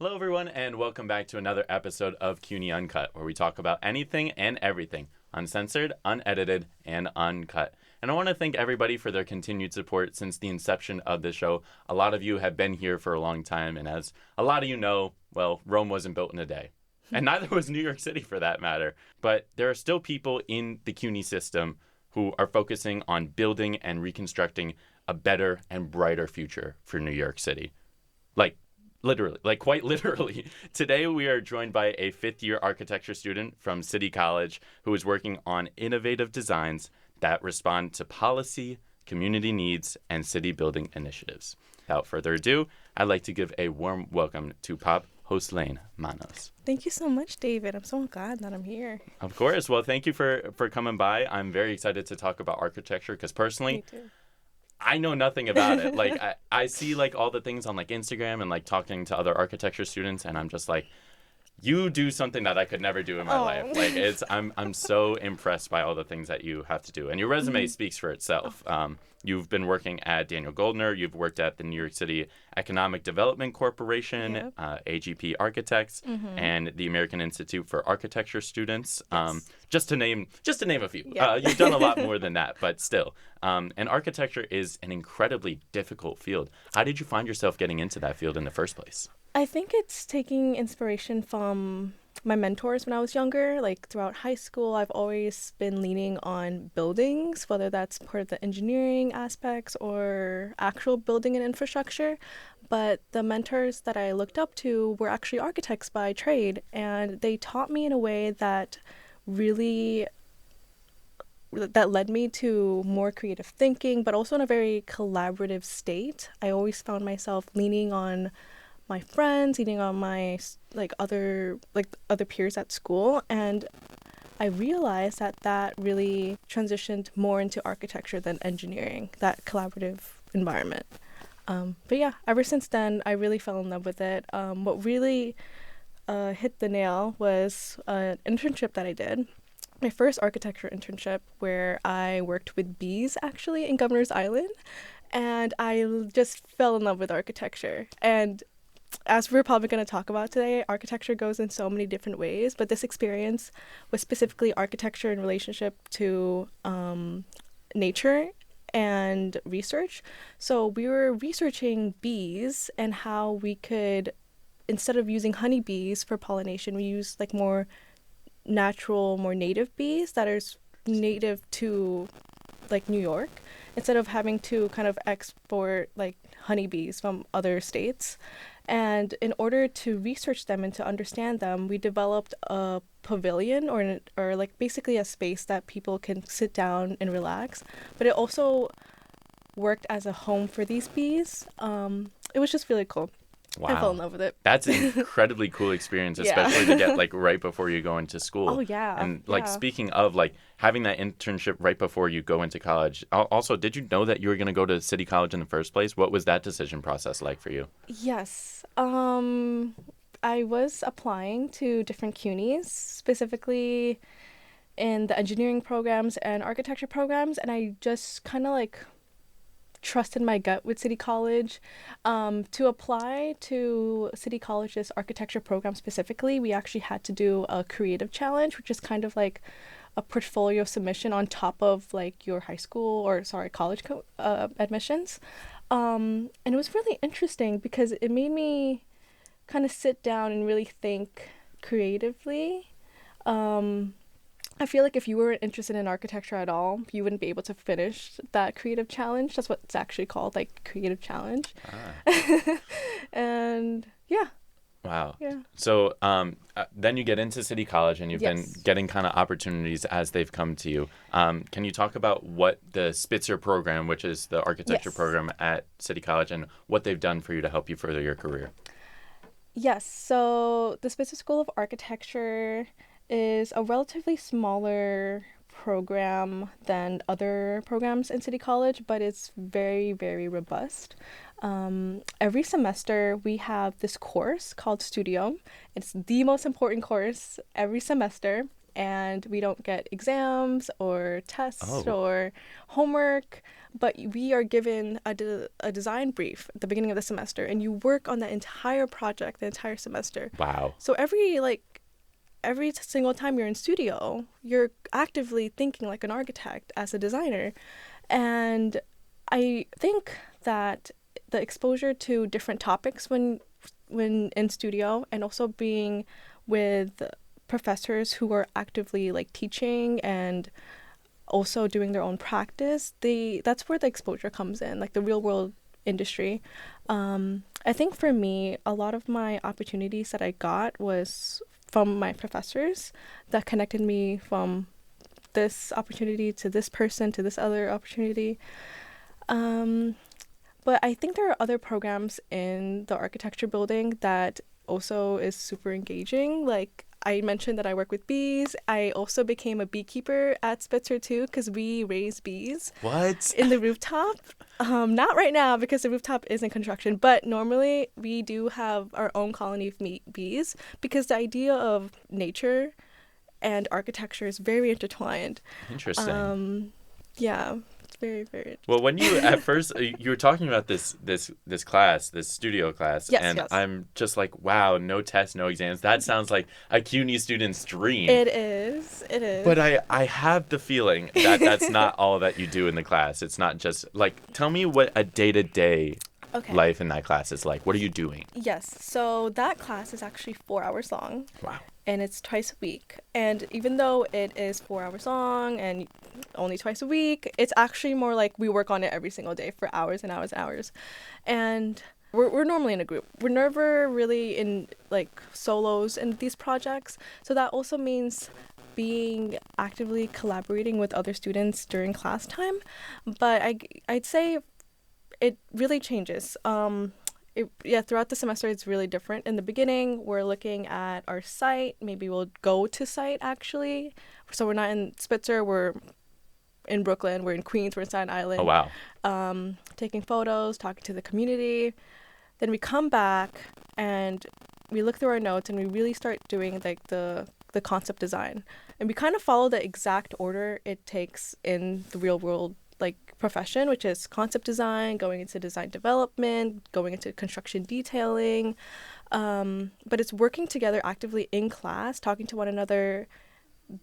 Hello, everyone, and welcome back to another episode of CUNY Uncut, where we talk about anything and everything, uncensored, unedited, and uncut. And I want to thank everybody for their continued support since the inception of the show. A lot of you have been here for a long time, and as a lot of you know, well, Rome wasn't built in a day. And neither was New York City, for that matter. But there are still people in the CUNY system who are focusing on building and reconstructing a better and brighter future for New York City. Quite literally. Today we are joined by a fifth-year architecture student from City College who is working on innovative designs that respond to policy, community needs, and city building initiatives. Without further ado, I'd like to give a warm welcome to Pop Joslaine Manos. Thank you so much, David. I'm so glad that I'm here. Of course. Well, thank you for coming by. I'm very excited to talk about architecture because personally, Me too. I know nothing about it. I see all the things on Instagram and talking to other architecture students, and I'm just like, you do something that I could never do in my life. I'm so impressed by all the things that you have to do, and your resume speaks for itself. You've been working at Daniel Goldner. You've worked at the New York City Economic Development Corporation, Yep. AGP Architects, and the American Institute for Architecture Students. Yes. Just to name a few. Yeah. You've done a lot more than that, but still. And architecture is an incredibly difficult field. How did you find yourself getting into that field in the first place? I think it's taking inspiration from my mentors when I was younger. Throughout high school, I've always been leaning on buildings, whether that's part of the engineering aspects or actual building and infrastructure. But the mentors that I looked up to were actually architects by trade, and they taught me in a way that led me to more creative thinking, but also in a very collaborative state. I always found myself leaning on my friends, leaning on my other peers at school, and I realized that really transitioned more into architecture than engineering, that collaborative environment. But yeah, ever since then, I really fell in love with it. What really hit the nail was an internship that I did. My first architecture internship, where I worked with bees actually in Governor's Island, and I just fell in love with architecture. And as we're probably going to talk about today, architecture goes in so many different ways, but this experience was specifically architecture in relationship to nature and research. So we were researching bees and how we could, instead of using honeybees for pollination, we use more natural, more native bees that are native to New York, instead of having to kind of export honeybees from other states. And in order to research them and to understand them, we developed a pavilion or basically a space that people can sit down and relax. But it also worked as a home for these bees. It was just really cool. Wow. I fell in love with it. That's an incredibly cool experience, especially to get right before you go into school. Oh, yeah. And yeah. Speaking of having that internship right before you go into college, also, did you know that you were going to go to City College in the first place? What was that decision process like for you? Yes. I was applying to different CUNYs, specifically in the engineering programs and architecture programs, and I just kind of trusted my gut with City College. To apply to City College's architecture program specifically, we actually had to do a creative challenge, which is kind of like a portfolio submission on top of your high school college admissions. And it was really interesting because it made me kind of sit down and really think creatively. I feel like if you weren't interested in architecture at all, you wouldn't be able to finish that creative challenge. That's what it's actually called, creative challenge. And yeah. Wow. Yeah. So then you get into City College and you've been Yes. getting kind of opportunities as they've come to you. Can you talk about what the Spitzer program, which is the architecture Yes. program at City College, and what they've done for you to help you further your career? Yes. So the Spitzer School of Architecture is a relatively smaller program than other programs in City College, but it's very, very robust. Every semester we have this course called Studio. It's the most important course every semester. and we don't get exams or tests Oh, or homework, but we are given a design brief at the beginning of the semester, and you work on that entire project the entire semester. wow. So every single time you're in studio, you're actively thinking like an architect as a designer. And I think that the exposure to different topics when in studio, and also being with professors who are actively like teaching and also doing their own practice, that's where the exposure comes in, like the real world industry. I think for me, a lot of my opportunities that I got was from my professors that connected me from this opportunity to this person to this other opportunity. But I think there are other programs in the architecture building that also is super engaging. Like I mentioned that I work with bees. I also became a beekeeper at Spitzer too, because we raise bees What? in the rooftop. Not right now because the rooftop is in construction, but normally we do have our own colony of bees, because the idea of nature and architecture is very intertwined. Interesting. Yeah, it's very, very. Well, when you at first you were talking about this class, this studio class, Yes, and yes. I'm just like, wow, no tests, no exams. That sounds like a CUNY student's dream. It is. It is. But I have the feeling that that's not all that you do in the class. It's not just like, tell me what a day-to-day Okay. life in that class is like. What are you doing? Yes. So that class is actually 4 hours long. Wow. And it's twice a week. And even though it is 4 hours long and only twice a week, it's actually more like we work on it every single day for hours and hours and hours. And we're normally in a group. We're never really in like solos in these projects. So that also means being actively collaborating with other students during class time. But I'd say it really changes. Throughout the semester, it's really different. In the beginning, we're looking at our site. Maybe we'll go to site, actually. So we're not in Spitzer. We're in Brooklyn. We're in Queens. We're in Staten Island. Oh, wow. Taking photos, talking to the community. Then we come back and we look through our notes and we really start doing like the concept design. And we kind of follow the exact order it takes in the real world like profession, which is concept design, going into design development, going into construction detailing. But it's working together actively in class, talking to one another,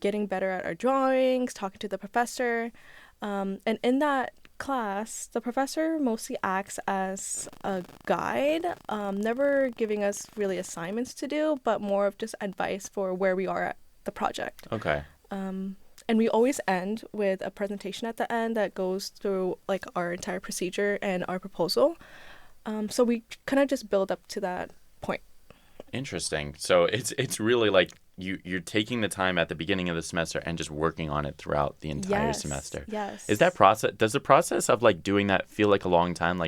getting better at our drawings, talking to the professor. And in that class, the professor mostly acts as a guide, never giving us really assignments to do, but more of just advice for where we are at the project. Okay. And we always end with a presentation at the end that goes through like our entire procedure and our proposal. So we kind of just build up to that point. Interesting. So it's really like you're taking the time at the beginning of the semester and just working on it throughout the entire semester. Yes. Is that process? Does the process of like doing that feel like a long time?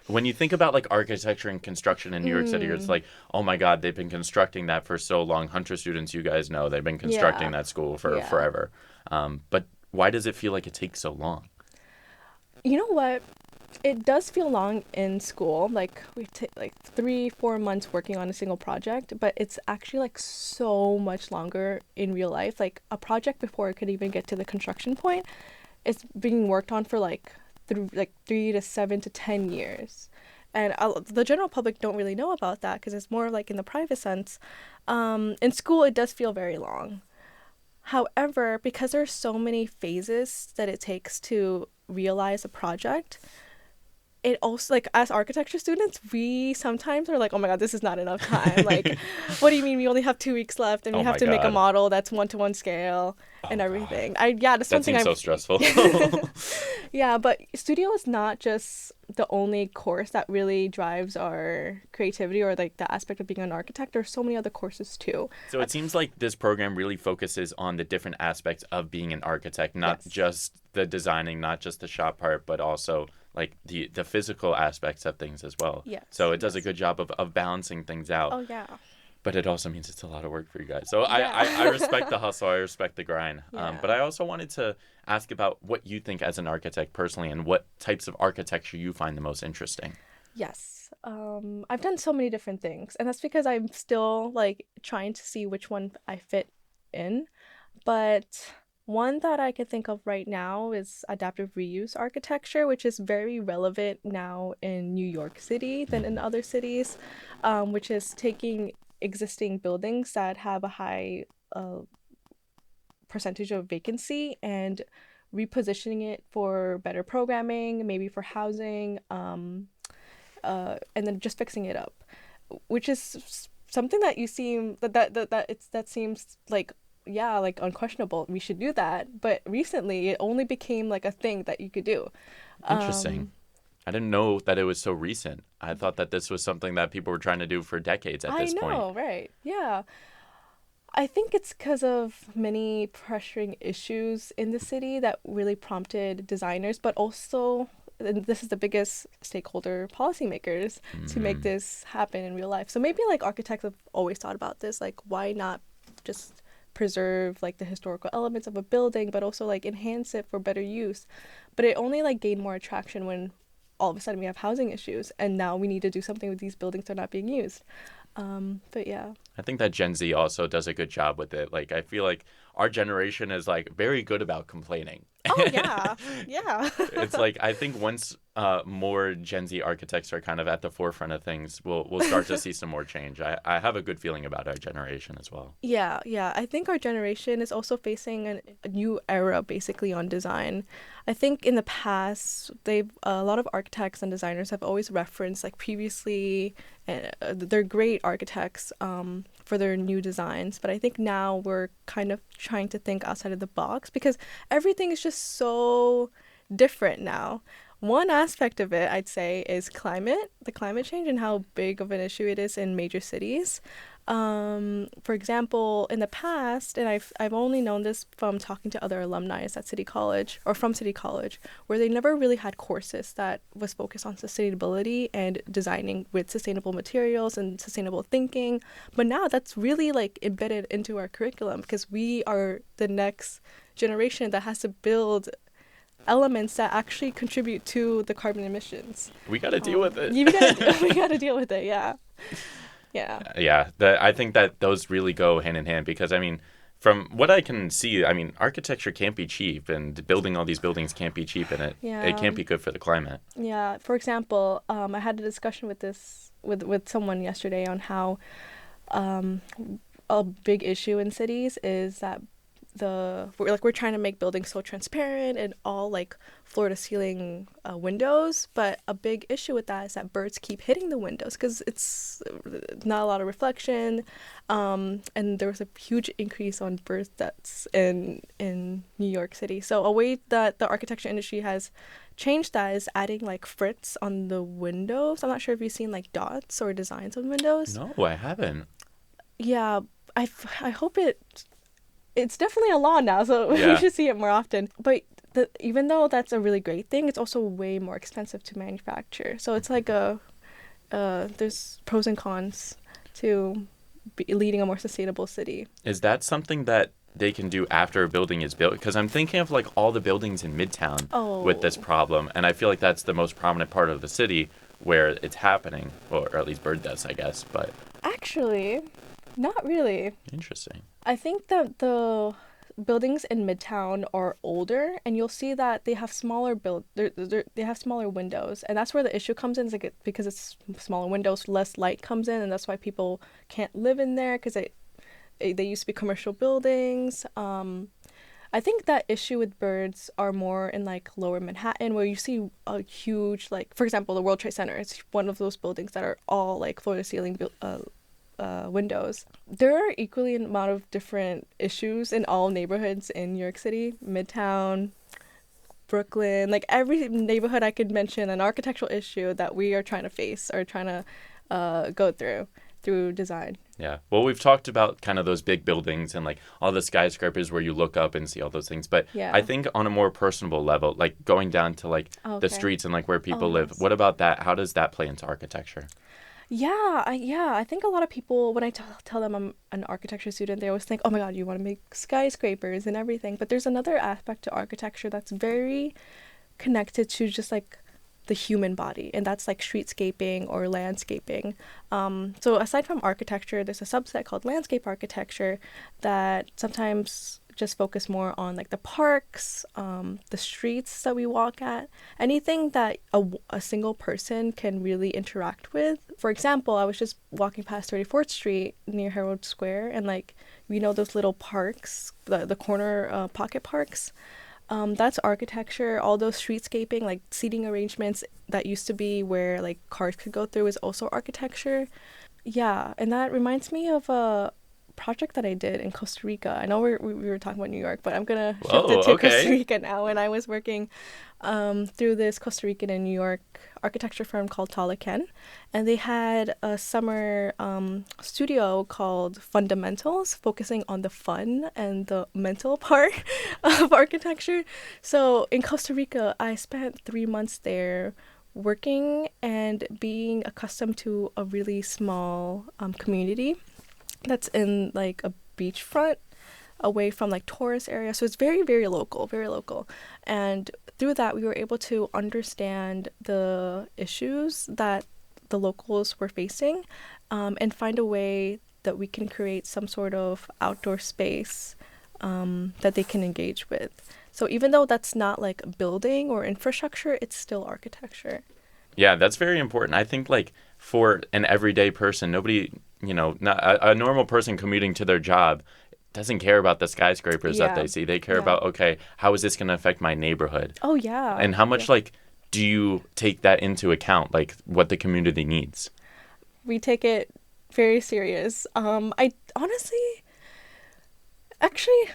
When you think about like architecture and construction in New York City, it's like, oh my God, they've been constructing that for so long. Hunter students, you guys know, they've been constructing that school for forever. But why does it feel like it takes so long? You know what? It does feel long in school. Like we take like 3-4 months working on a single project, but it's actually like so much longer in real life. Like a project before it could even get to the construction point, it's being worked on for like 3 to 7 to 10 years. And the general public don't really know about that because it's more like in the private sense. In school, it does feel very long. However, because there's so many phases that it takes to realize a project, it also, like, as architecture students, we sometimes are like, oh my God, this is not enough time. Like, what do you mean we only have 2 weeks left and we have to make a model that's 1-to-1 scale and everything? That's that seems so stressful. Yeah, but studio is not just the only course that really drives our creativity or like the aspect of being an architect. There's so many other courses too. So it seems like this program really focuses on the different aspects of being an architect, not just the designing, not just the shop part, but also like the physical aspects of things as well. Yes. So it does a good job of balancing things out. Oh, yeah. But it also means it's a lot of work for you guys. So I respect the hustle. I respect the grind. Yeah. But I also wanted to ask about what you think as an architect personally and what types of architecture you find the most interesting. Yes. I've done so many different things. And that's because I'm still like trying to see which one I fit in. But one that I can think of right now is adaptive reuse architecture, which is very relevant now in New York City than in other cities, which is taking existing buildings that have a high uh, percentage of vacancy and repositioning it for better programming, maybe for housing, and then just fixing it up, which is something that you seem that seems like, yeah, like unquestionable. We should do that. But recently, it only became like a thing that you could do. Interesting. I didn't know that it was so recent. I thought that this was something that people were trying to do for decades at I this point. know, right? Yeah. I think it's because of many pressuring issues in the city that really prompted designers, but also, and this is the biggest stakeholder, policymakers, to make this happen in real life. So maybe like architects have always thought about this, like why not just preserve like the historical elements of a building, but also like enhance it for better use. But it only like gained more attraction when all of a sudden we have housing issues, and now we need to do something with these buildings that are not being used. But yeah. I think that Gen Z also does a good job with it. Like, I feel like our generation is like very good about complaining. Oh yeah, yeah. It's like, I think once more Gen Z architects are kind of at the forefront of things, we'll start to see some more change. I have a good feeling about our generation as well. Yeah, yeah. I think our generation is also facing a new era basically on design. I think in the past, a lot of architects and designers have always referenced like previously, they're great architects for their new designs. But I think now we're kind of trying to think outside of the box because everything is just so different now. One aspect of it, I'd say, is the climate change and how big of an issue it is in major cities. For example, in the past, and I've only known this from talking to other alumni at City College or from City College, where they never really had courses that was focused on sustainability and designing with sustainable materials and sustainable thinking. But now that's really like embedded into our curriculum because we are the next generation that has to build elements that actually contribute to the carbon emissions. We got to deal with it. We got to deal with it, yeah. Yeah. Yeah, I think that those really go hand in hand because, I mean, from what I can see, I mean, architecture can't be cheap and building all these buildings can't be cheap and it can't be good for the climate. Yeah. For example, I had a discussion with someone yesterday on how a big issue in cities is that we're trying to make buildings so transparent and all like floor to ceiling windows, but a big issue with that is that birds keep hitting the windows because it's not a lot of reflection, and there was a huge increase on bird deaths in New York City. So a way that the architecture industry has changed that is adding like frits on the windows. I'm not sure if you've seen like dots or designs on windows. No, I haven't. Yeah, I hope it's definitely a law now, so we should see it more often. But even though that's a really great thing, it's also way more expensive to manufacture. So it's like there's pros and cons to leading a more sustainable city. Is that something that they can do after a building is built? Because I'm thinking of like all the buildings in Midtown with this problem, and I feel like that's the most prominent part of the city where it's happening, or at least bird deaths, I guess. But actually, not really. Interesting. I think that the buildings in Midtown are older, and you'll see that they have smaller they have smaller windows, and that's where the issue comes in. Is like because it's smaller windows, less light comes in, and that's why people can't live in there because they used to be commercial buildings. I think that issue with birds are more in like lower Manhattan, where you see a huge, like, for example, the World Trade Center. It's one of those buildings that are all like floor to ceiling windows. There are equally an amount of different issues in all neighborhoods in New York City, Midtown, Brooklyn, like every neighborhood I could mention an architectural issue that we are trying to face or trying to go through design. Yeah. Well, we've talked about kind of those big buildings and like all the skyscrapers where you look up and see all those things. But I think on a more personable level, like going down to like the streets and like where people live, what about that? How does that play into architecture? I think a lot of people, when I tell them I'm an architecture student, they always think, oh my God, you want to make skyscrapers and everything. But there's another aspect to architecture that's very connected to just like the human body, and that's like streetscaping or landscaping. So aside from architecture, there's a subset called landscape architecture that sometimes just focus more on like the parks, the streets that we walk at, anything that a single person can really interact with. For example, I was just walking past 34th Street near Herald Square, and like, you know, those little parks, the corner pocket parks. That's architecture. All those streetscaping, like seating arrangements that used to be where like cars could go through, is also architecture. Yeah, and that reminds me of a project that I did in Costa Rica. I know we were talking about New York, but I'm gonna shift it to Costa Rica now. And I was working through this Costa Rican and New York architecture firm called Taliken, and they had a summer studio called Fundamentals, focusing on the fun and the mental part of architecture. So in Costa Rica, I spent 3 months there working and being accustomed to a really small community that's in like a beachfront away from like tourist area. So it's very, very local, very local. And through that, we were able to understand the issues that the locals were facing, and find a way that we can create some sort of outdoor space that they can engage with. So even though that's not like a building or infrastructure, it's still architecture. Yeah, that's very important. I think like for an everyday person, nobody, not a normal person commuting to their job doesn't care about the skyscrapers that they see. They care about, okay, how is this going to affect my neighborhood? Oh, yeah. And how much like do you take that into account, like what the community needs? We take it very serious. I honestly, actually,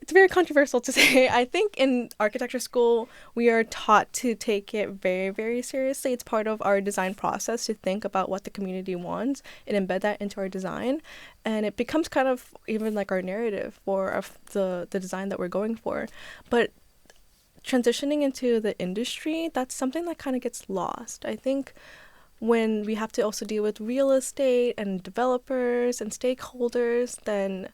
it's very controversial to say. I think in architecture school, we are taught to take it very, very seriously. It's part of our design process to think about what the community wants and embed that into our design. And it becomes kind of even like our narrative for the design that we're going for. But transitioning into the industry, that's something that kind of gets lost. I think when we have to also deal with real estate and developers and stakeholders, then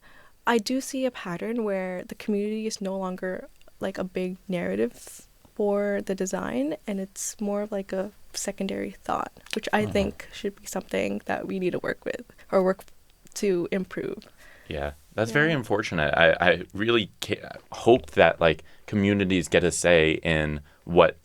I do see a pattern where the community is no longer like a big narrative for the design, and it's more of like a secondary thought, which I think should be something that we need to work with or work to improve. Yeah, that's very unfortunate. I really hope that like communities get a say in what's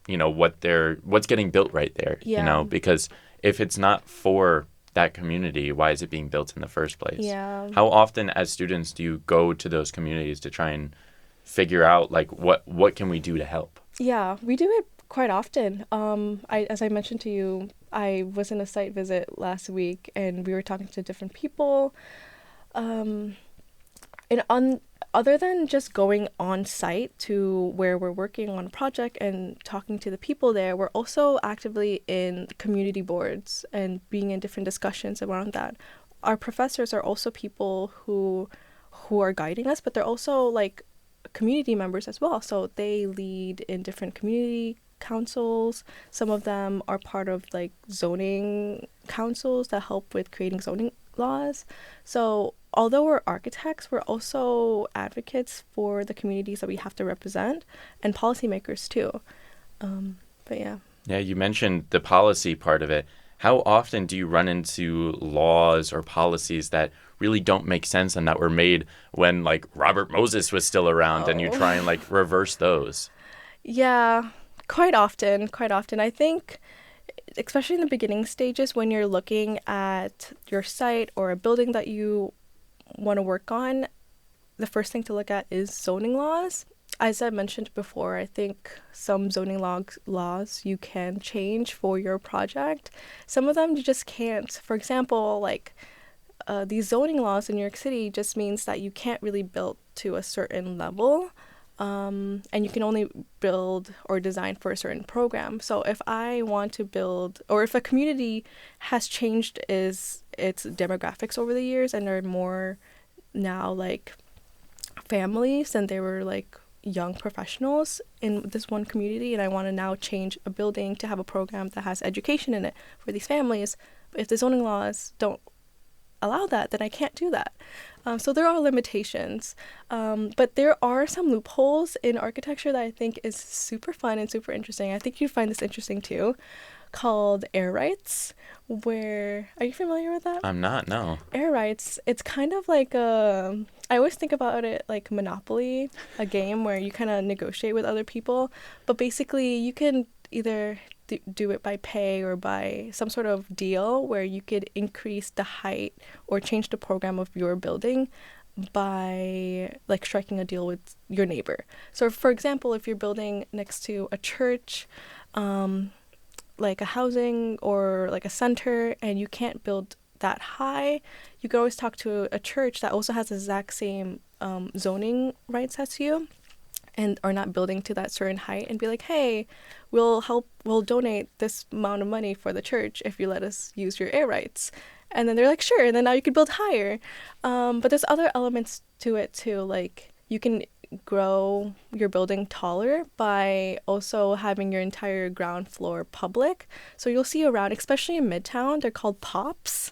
getting built right there, because if it's not for that community, why is it being built in the first place? Yeah. How often as students do you go to those communities to try and figure out like what can we do to help? Yeah, we do it quite often. As I mentioned to you, I was in a site visit last week and we were talking to different people. Other than just going on site to where we're working on a project and talking to the people there, we're also actively in community boards and being in different discussions around that. Our professors are also people who are guiding us, but they're also like community members as well. So they lead in different community councils. Some of them are part of like zoning councils that help with creating zoning laws. So although we're architects, we're also advocates for the communities that we have to represent and policymakers too. But yeah. Yeah, you mentioned the policy part of it. How often do you run into laws or policies that really don't make sense and that were made when like Robert Moses was still around and you try and like reverse those? Yeah, quite often. I think especially in the beginning stages when you're looking at your site or a building that you want to work on, the first thing to look at is zoning laws. As I mentioned before, I think some zoning laws you can change for your project. Some of them you just can't. For example, like these zoning laws in New York City just means that you can't really build to a certain level. And you can only build or design for a certain program. So if I want to build, or if a community has changed its demographics over the years and are more now like families than they were like young professionals in this one community, and I want to now change a building to have a program that has education in it for these families, but if the zoning laws don't allow that, then I can't do that. So there are limitations, but there are some loopholes in architecture that I think is super fun and super interesting. I think you'd find this interesting too, called air rights, where, are you familiar with that? I'm not, no. Air rights, it's kind of like a I always think about it like Monopoly, a game where you kind of negotiate with other people, but basically you can either do it by pay or by some sort of deal where you could increase the height or change the program of your building by like striking a deal with your neighbor. So for example, if you're building next to a church, like a housing or like a center, and you can't build that high, you can always talk to a church that also has the exact same zoning rights as you and are not building to that certain height, and be like, hey, we'll donate this amount of money for the church if you let us use your air rights. And then they're like, sure, and then now you can build higher. But there's other elements to it too, like you can grow your building taller by also having your entire ground floor public. So you'll see around, especially in Midtown, they're called POPs.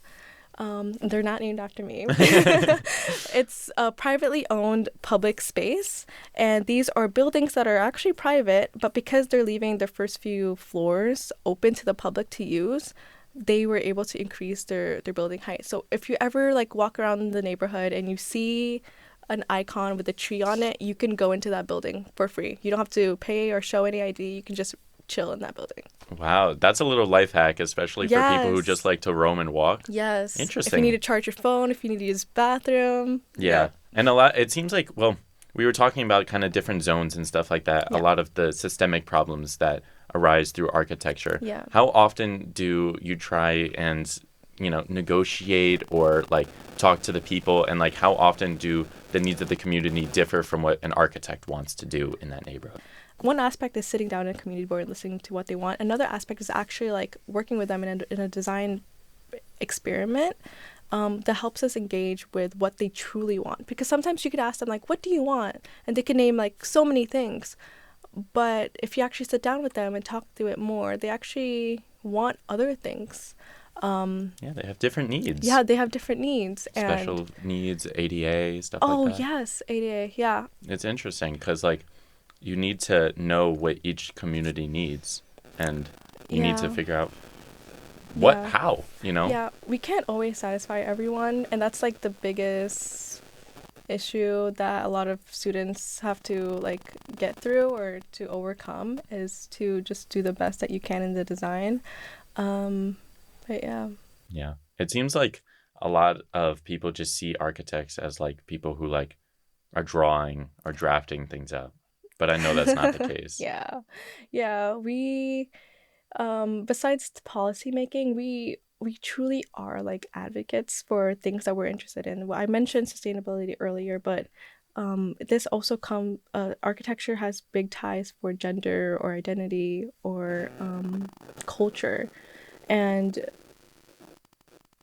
They're not named after me. It's a privately owned public space, and these are buildings that are actually private, but because they're leaving their first few floors open to the public to use, they were able to increase their building height. So if you ever like walk around the neighborhood and you see an icon with a tree on it, you can go into that building for free. You don't have to pay or show any ID. You can just chill in that building. Wow, that's a little life hack, especially for people who just like to roam and walk. Yes. Interesting. If you need to charge your phone, if you need to use the bathroom. Yeah. And a lot, it seems like, well, we were talking about kind of different zones and stuff like that. Yeah. A lot of the systemic problems that arise through architecture. Yeah. How often do you try and, negotiate or like talk to the people, and like how often do the needs of the community differ from what an architect wants to do in that neighborhood? One aspect is sitting down in a community board and listening to what they want. Another aspect is actually like working with them in a design experiment that helps us engage with what they truly want. Because sometimes you could ask them like, what do you want? And they can name like so many things. But if you actually sit down with them and talk through it more, they actually want other things. Yeah, they have different needs. Yeah, they have different needs. Special needs, ADA, stuff like that. Oh, yes, ADA, yeah. It's interesting because, like, you need to know what each community needs, and you need to figure out how. Yeah, we can't always satisfy everyone, and that's, like, the biggest issue that a lot of students have to, like, get through or to overcome, is to just do the best that you can in the design. But yeah. Yeah. It seems like a lot of people just see architects as like people who like are drawing or drafting things out. But I know that's not the case. Yeah. Yeah. We besides policy making, we truly are like advocates for things that we're interested in. Well, I mentioned sustainability earlier, but this also architecture has big ties for gender or identity or culture. And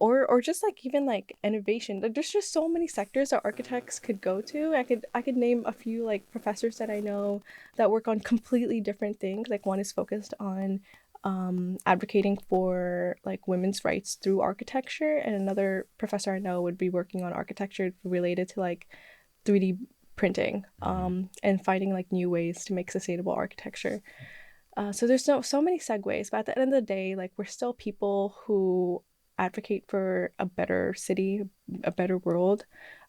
or just like even like innovation. Like, there's just so many sectors that architects could go to. I could name a few like professors that I know that work on completely different things. Like one is focused on advocating for like women's rights through architecture, and another professor I know would be working on architecture related to like 3D printing and finding like new ways to make sustainable architecture. So there's so many segues, but at the end of the day, like we're still people who advocate for a better city, a better world.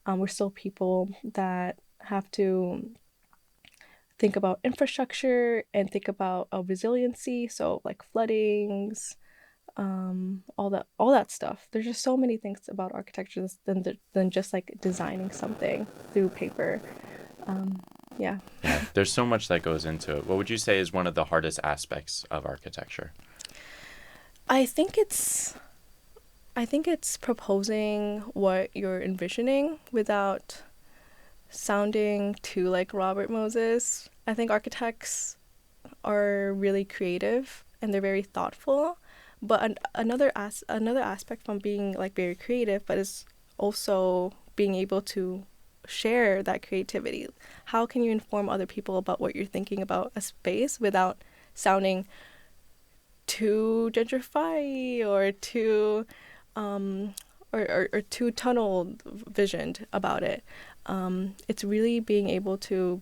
We're still people that have to think about infrastructure and think about resiliency. So like floodings, all that stuff. There's just so many things about architecture than just like designing something through paper. Yeah, there's so much that goes into it. What would you say is one of the hardest aspects of architecture? I think it's proposing what you're envisioning without sounding too like Robert Moses. I think architects are really creative and they're very thoughtful, but another aspect from being like very creative, but is also being able to share that creativity. How can you inform other people about what you're thinking about a space without sounding too gentrified or too or too tunnel visioned about it? It's really being able to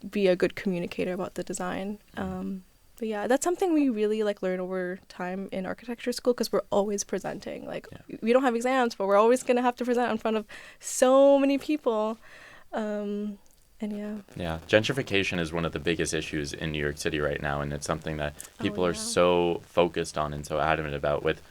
be a good communicator about the design. But yeah, that's something we really like learn over time in architecture school because we're always presenting. Like we don't have exams, but we're always gonna have to present in front of so many people. And Yeah, gentrification is one of the biggest issues in New York City right now, and it's something that people are so focused on and so adamant about with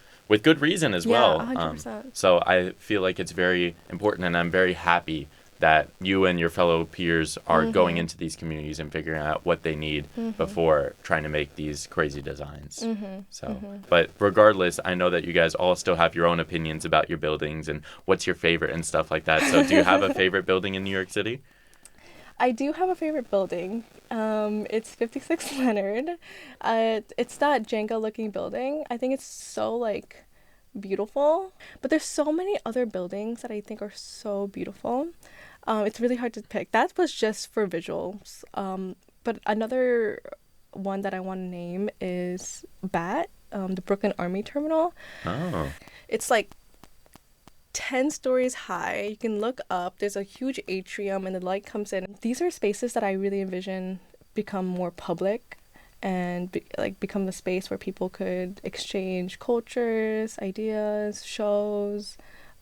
good reason as well. 100%. So I feel like it's very important, and I'm very happy that you and your fellow peers are going into these communities and figuring out what they need before trying to make these crazy designs. But regardless, I know that you guys all still have your own opinions about your buildings and what's your favorite and stuff like that. So do you have a favorite building in New York City? I do have a favorite building. It's 56 Leonard. It's that Jenga-looking building. I think it's so, like, beautiful. But there's so many other buildings that I think are so beautiful. It's really hard to pick. That was just for visuals. But another one that I want to name is BAT, the Brooklyn Army Terminal. Oh. It's, like, 10 stories high. You can look up. There's a huge atrium and the light comes in. These are spaces that I really envision become more public and become the space where people could exchange cultures, ideas, shows.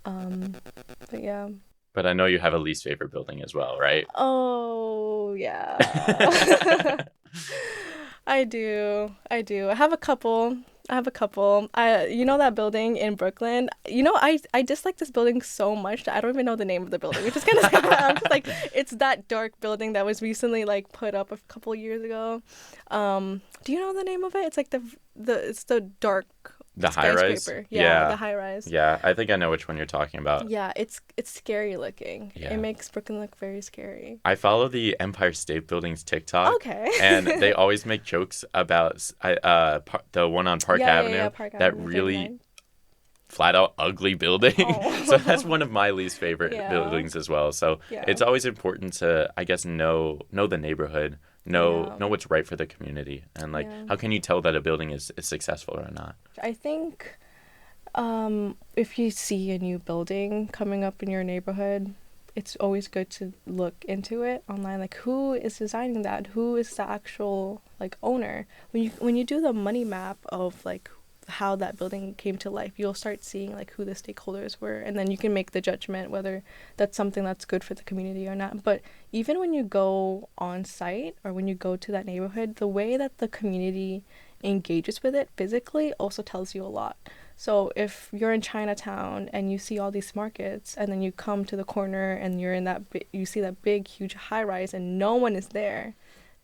But yeah. But I know you have a least favorite building as well, right? Oh, yeah. I do. I have a couple. You know that building in Brooklyn? You know, I dislike this building so much that I don't even know the name of the building, which is kind of sad. I'm just like, it's that dark building that was recently like put up a couple years ago. Do you know the name of it? It's like it's the dark the high rise. Yeah, the high rise. Yeah, I think I know which one you're talking about. Yeah, it's scary looking. Yeah. It makes Brooklyn look very scary. I follow the Empire State Building's TikTok. Okay. And they always make jokes about the one on Park Avenue. Park that Avenue, really flat out ugly building. Oh. So that's one of my least favorite buildings as well. So it's always important to, I guess, know the neighborhood, know what's right for the community, and like how can you tell that a building is successful or not? I think if you see a new building coming up in your neighborhood, it's always good to look into it online, like who is designing that, who is the actual like owner. When you do the money map of like how that building came to life, you'll start seeing like who the stakeholders were, and then you can make the judgment whether that's something that's good for the community or not. But even when you go on site or when you go to that neighborhood, the way that the community engages with it physically also tells you a lot. So if you're in Chinatown and you see all these markets, and then you come to the corner and you're in that you see that big huge high rise and no one is there,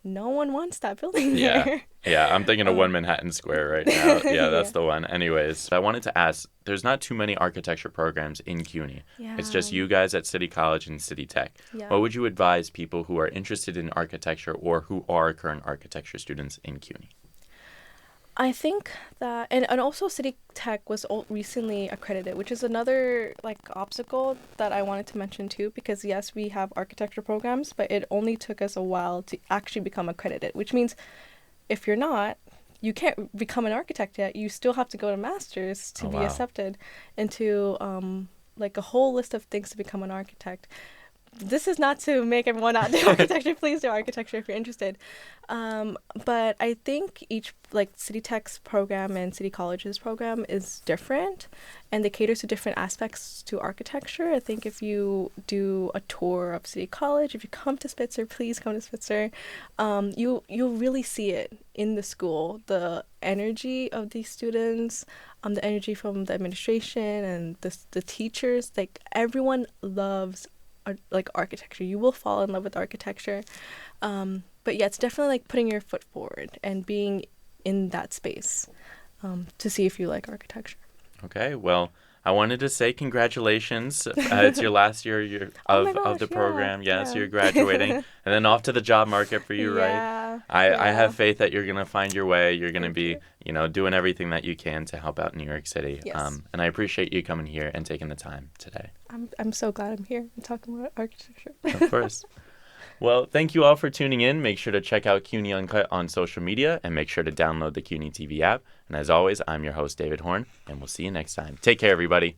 no one wants that building there. Yeah, I'm thinking of One Manhattan Square right now. Yeah, that's the one. Anyways, I wanted to ask, there's not too many architecture programs in CUNY. Yeah. It's just you guys at City College and City Tech. Yeah. What would you advise people who are interested in architecture or who are current architecture students in CUNY? I think that, and also City Tech was recently accredited, which is another like obstacle that I wanted to mention too, because yes, we have architecture programs, but it only took us a while to actually become accredited, which means if you're not, you can't become an architect yet. You still have to go to master's to be accepted into like a whole list of things to become an architect. This is not to make everyone not do architecture. Please do architecture if you're interested. But I think each, like City Tech's program and City College's program is different, and they cater to different aspects to architecture. I think if you do a tour of City College, if you come to Spitzer, please come to Spitzer, you'll really see it in the school. The energy of these students, the energy from the administration and the teachers, like everyone loves like architecture. You will fall in love with architecture. But yeah, it's definitely like putting your foot forward and being in that space to see if you like architecture. Okay, well, I wanted to say congratulations. It's your last year of the program. Yeah, so you're graduating. And then off to the job market for you, right? I have faith that you're going to find your way. You're going to be, doing everything that you can to help out New York City. Yes. And I appreciate you coming here and taking the time today. I'm so glad I'm here and talking about architecture. Of course. Well, thank you all for tuning in. Make sure to check out CUNY Uncut on social media and make sure to download the CUNY TV app. And as always, I'm your host, David Horn, and we'll see you next time. Take care, everybody.